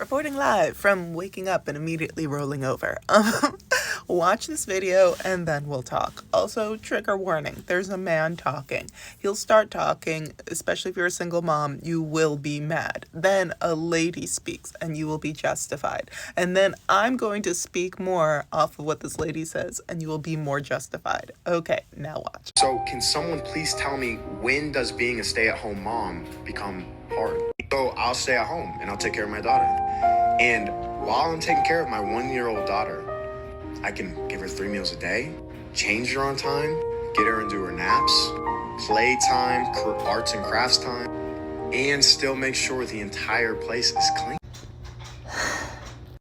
reporting live from waking up and immediately rolling over. Watch this video and then we'll talk. Also, trigger warning, there's a man talking. He'll start talking, especially if you're a single mom, you will be mad. Then a lady speaks and you will be justified. And then I'm going to speak more off of what this lady says and you will be more justified. Okay, now watch. So can someone please tell me, when does being a stay-at-home mom become hard? So I'll stay at home and I'll take care of my daughter. And while I'm taking care of my 1-year-old daughter, I can give her 3 meals a day, change her on time, get her into her naps, playtime, arts and crafts time, and still make sure the entire place is clean.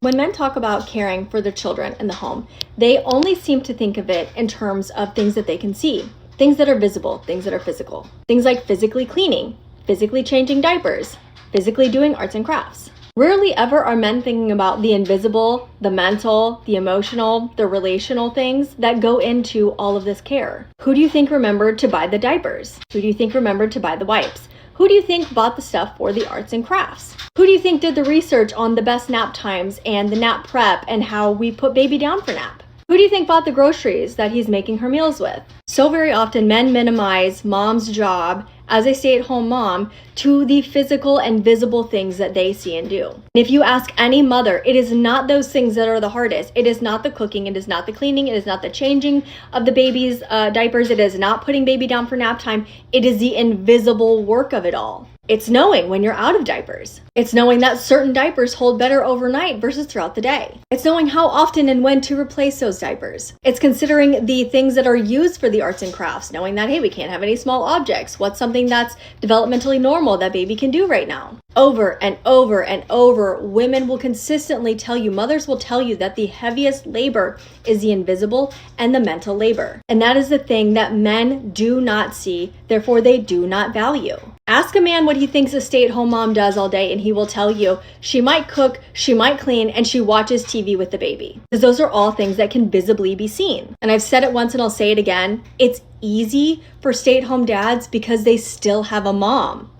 When men talk about caring for their children in the home, they only seem to think of it in terms of things that they can see, things that are visible, things that are physical, things like physically cleaning, physically changing diapers, physically doing arts and crafts. Rarely ever are men thinking about the invisible, the mental, the emotional, the relational things that go into all of this care. Who do you think remembered to buy the diapers? Who do you think remembered to buy the wipes? Who do you think bought the stuff for the arts and crafts? Who do you think did the research on the best nap times and the nap prep and how we put baby down for nap? Who do you think bought the groceries that he's making her meals with? So very often men minimize mom's job as a stay-at-home mom to the physical and visible things that they see and do. And if you ask any mother, it is not those things that are the hardest. It is not the cooking, it is not the cleaning, it is not the changing of the baby's diapers, it is not putting baby down for nap time. It is the invisible work of it all. It's knowing when you're out of diapers. It's knowing that certain diapers hold better overnight versus throughout the day. It's knowing how often and when to replace those diapers. It's considering the things that are used for the arts and crafts, knowing that, hey, we can't have any small objects. What's something that's developmentally normal that baby can do right now? Over and over and over, women will consistently tell you, mothers will tell you that the heaviest labor is the invisible and the mental labor. And that is the thing that men do not see, therefore they do not value. Ask a man what he thinks a stay-at-home mom does all day and he will tell you she might cook, she might clean, and she watches TV with the baby. Because those are all things that can visibly be seen. And I've said it once and I'll say it again. It's easy for stay-at-home dads because they still have a mom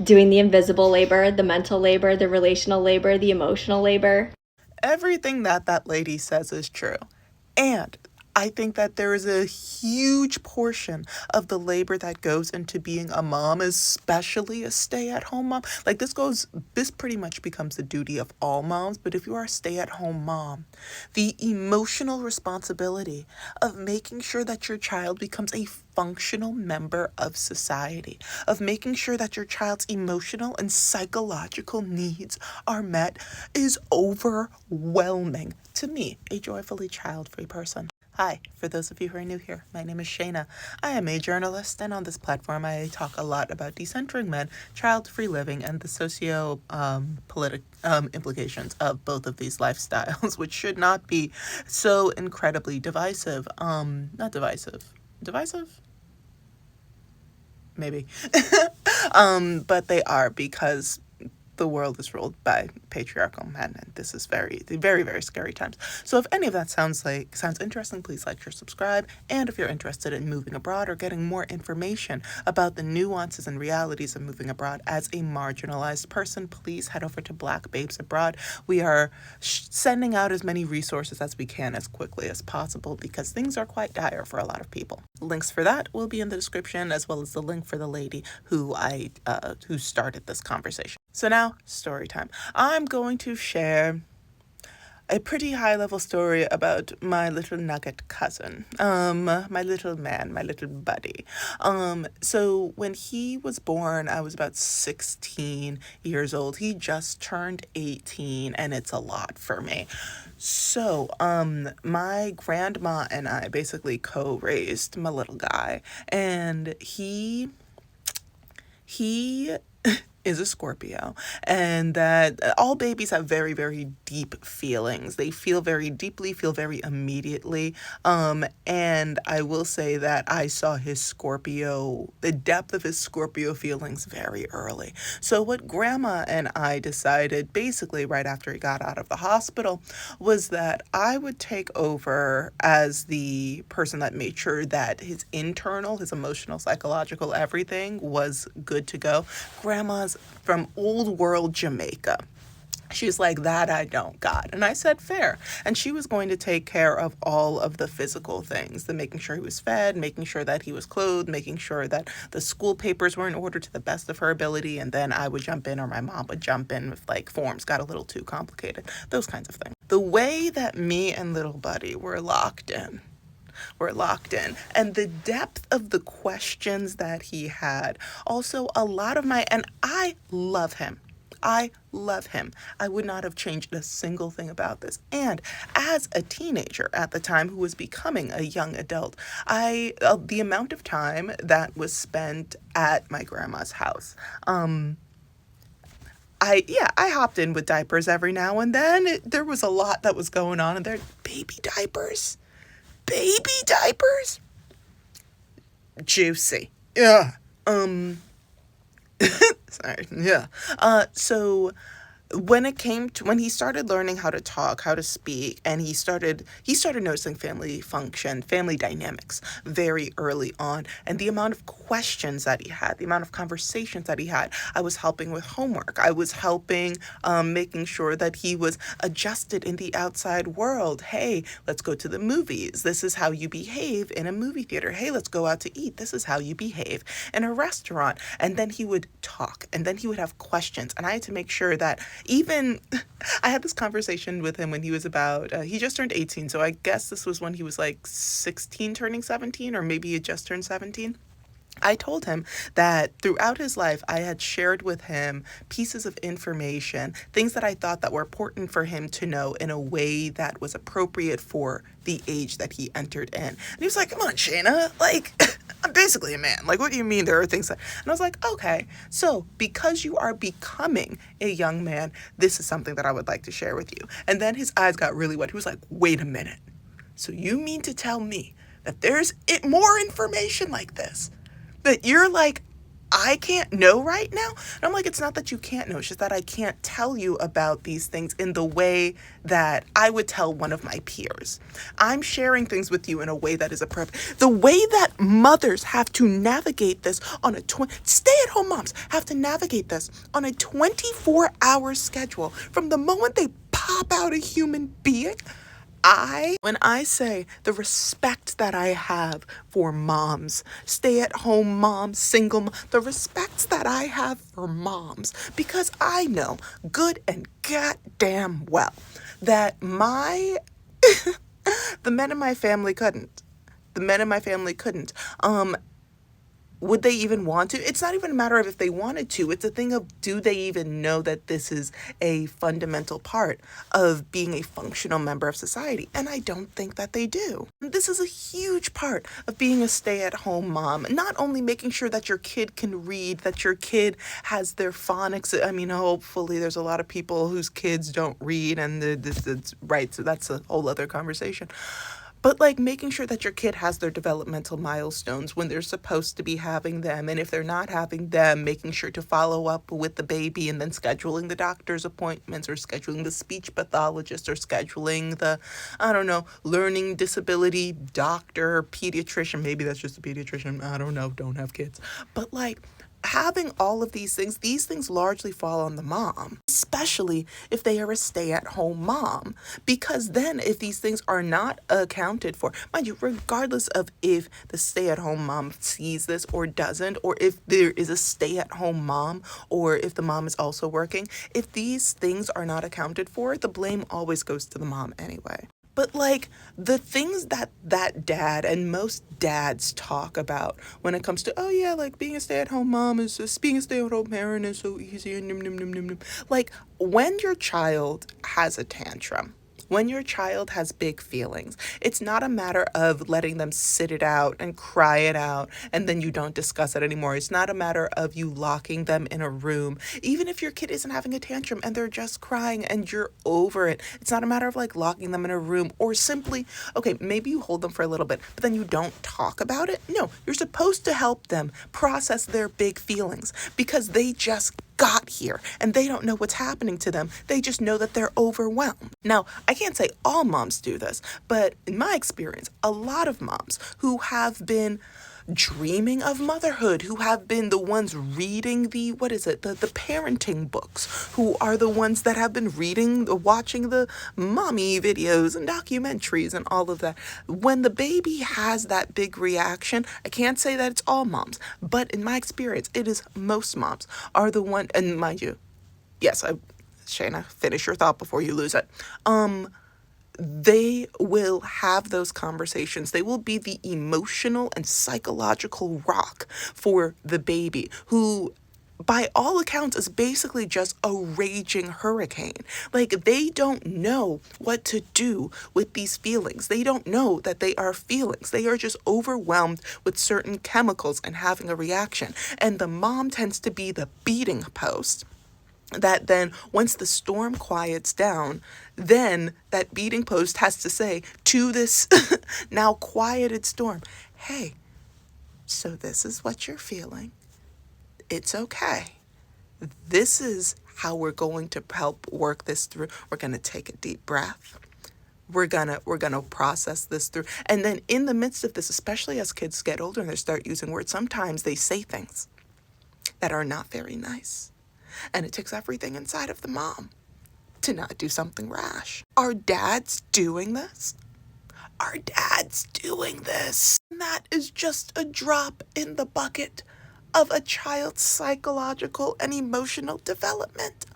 doing the invisible labor, the mental labor, the relational labor, the emotional labor. Everything that lady says is true. And I think that there is a huge portion of the labor that goes into being a mom, especially a stay-at-home mom. Like this pretty much becomes the duty of all moms, but if you are a stay-at-home mom, the emotional responsibility of making sure that your child becomes a functional member of society, of making sure that your child's emotional and psychological needs are met is overwhelming. To me, a joyfully child-free person. Hi, for those of you who are new here, my name is Shayna. I am a journalist, and on this platform I talk a lot about decentering men, child-free living, and the socio-political implications of both of these lifestyles, which should not be so incredibly divisive. Not divisive. Divisive? Maybe. But they are, because the world is ruled by patriarchal men, and this is very, very scary times. So if any of that sounds interesting, please like, share, subscribe. And if you're interested in moving abroad or getting more information about the nuances and realities of moving abroad as a marginalized person, please head over to Black Babes Abroad. We are sending out as many resources as we can as quickly as possible because things are quite dire for a lot of people. Links for that will be in the description, as well as the link for the lady who started this conversation. So now, story time. I'm going to share a pretty high-level story about my little nugget cousin, my little man, my little buddy. So when he was born, I was about 16 years old. He just turned 18, and it's a lot for me. So, my grandma and I basically co-raised my little guy, and he is a Scorpio, and that all babies have very deep feelings. They feel very deeply, feel very immediately. And I will say that I saw the depth of his Scorpio feelings very early. So what Grandma and I decided, basically right after he got out of the hospital, was that I would take over as the person that made sure that his emotional, psychological, everything was good to go. Grandma's from old world Jamaica. She's like, that I don't got. And I said, fair. And she was going to take care of all of the physical things, the making sure he was fed, making sure that he was clothed, making sure that the school papers were in order to the best of her ability. And then I would jump in, or my mom would jump in if like forms got a little too complicated, those kinds of things. The way that me and little buddy were locked in, and the depth of the questions that he had, also a lot of my, and I love him. I love him. I would not have changed a single thing about this. And as a teenager at the time who was becoming a young adult, the amount of time that was spent at my grandma's house, I hopped in with diapers every now and then. There was a lot that was going on, and there, baby diapers, juicy. Yeah. Sorry. Yeah. So when he started learning how to talk, how to speak, and he started noticing family dynamics very early on, and the amount of questions that he had, the amount of conversations that he had. I was helping with homework. I was helping, making sure that he was adjusted in the outside world. Hey, let's go to the movies. This is how you behave in a movie theater. Hey, let's go out to eat. This is how you behave in a restaurant. And then he would talk, and then he would have questions, and I had to make sure that even I had this conversation with him when he was about, he just turned 18. So I guess this was when he was like 16 turning 17, or maybe he had just turned 17. I told him that throughout his life, I had shared with him pieces of information, things that I thought that were important for him to know in a way that was appropriate for the age that he entered in. And he was like, come on, Shayna, like, I'm basically a man. Like, what do you mean there are things that... And I was like, okay, so because you are becoming a young man, this is something that I would like to share with you. And then his eyes got really wet. He was like, wait a minute. So you mean to tell me that there's more information like this that you're like, I can't know right now? And I'm like, it's not that you can't know. It's just that I can't tell you about these things in the way that I would tell one of my peers. I'm sharing things with you in a way that is appropriate. The way that mothers have to navigate this on stay-at-home moms have to navigate this on a 24-hour schedule from the moment they pop out a human being. When I say the respect that I have for moms, stay-at-home moms, single moms, the respect that I have for moms, because I know good and goddamn well that the men in my family couldn't. Would they even want to? It's not even a matter of if they wanted to. It's a thing of, do they even know that this is a fundamental part of being a functional member of society? And I don't think that they do. This is a huge part of being a stay-at-home mom. Not only making sure that your kid can read, that your kid has their phonics. I mean, hopefully there's a lot of people whose kids don't read, and it's right, so that's a whole other conversation. But like making sure that your kid has their developmental milestones when they're supposed to be having them. And if they're not having them, making sure to follow up with the baby, and then scheduling the doctor's appointments, or scheduling the speech pathologist, or scheduling the, learning disability doctor, pediatrician. Maybe that's just a pediatrician. I don't know. Don't have kids. But like, having all of these things largely fall on the mom, especially if they are a stay-at-home mom. Because then if these things are not accounted for, mind you, regardless of if the stay-at-home mom sees this or doesn't, or if there is a stay-at-home mom, or if the mom is also working, if these things are not accounted for, the blame always goes to the mom anyway. But like the things that dad and most dads talk about when it comes to, oh yeah, like being a stay-at-home mom is just, being a stay-at-home parent is so easy, and like when your child has a tantrum, when your child has big feelings, it's not a matter of letting them sit it out and cry it out and then you don't discuss it anymore. It's not a matter of you locking them in a room. Even if your kid isn't having a tantrum and they're just crying and you're over it, it's not a matter of like locking them in a room or simply, okay, maybe you hold them for a little bit, but then you don't talk about it. No, you're supposed to help them process their big feelings because they just got here and they don't know what's happening to them. They just know that they're overwhelmed. Now, I can't say all moms do this, but in my experience, a lot of moms who have been dreaming of motherhood, who have been the ones reading the parenting books, who are the ones that have been watching the mommy videos and documentaries and all of that. When the baby has that big reaction, I can't say that it's all moms, but in my experience, it is most moms are the one, and mind you, yes, Shayna, finish your thought before you lose it. They will have those conversations. They will be the emotional and psychological rock for the baby, who by all accounts is basically just a raging hurricane. Like, they don't know what to do with these feelings. They don't know that they are feelings. They are just overwhelmed with certain chemicals and having a reaction. And the mom tends to be the beating post that then, once the storm quiets down, then that beating post has to say to this now quieted storm, hey, so this is what you're feeling. It's okay. This is how we're going to help work this through. We're going to take a deep breath. We're gonna process this through. And then in the midst of this, especially as kids get older and they start using words, sometimes they say things that are not very nice. And it takes everything inside of the mom to not do something rash. Are dads doing this? Are dads doing this? And that is just a drop in the bucket of a child's psychological and emotional development.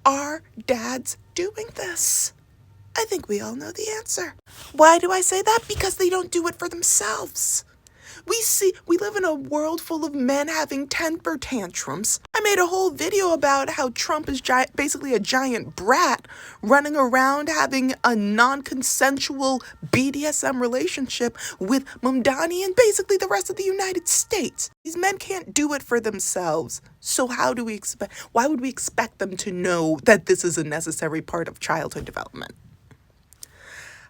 Are dads doing this? I think we all know the answer. Why do I say that? Because they don't do it for themselves. We live in a world full of men having temper tantrums. I made a whole video about how Trump is basically a giant brat running around having a non-consensual BDSM relationship with Mamdani and basically the rest of the United States. These men can't do it for themselves. So why would we expect them to know that this is a necessary part of childhood development?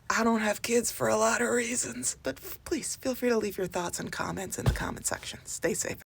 I don't have kids for a lot of reasons, but please feel free to leave your thoughts and comments in the comment section. Stay safe.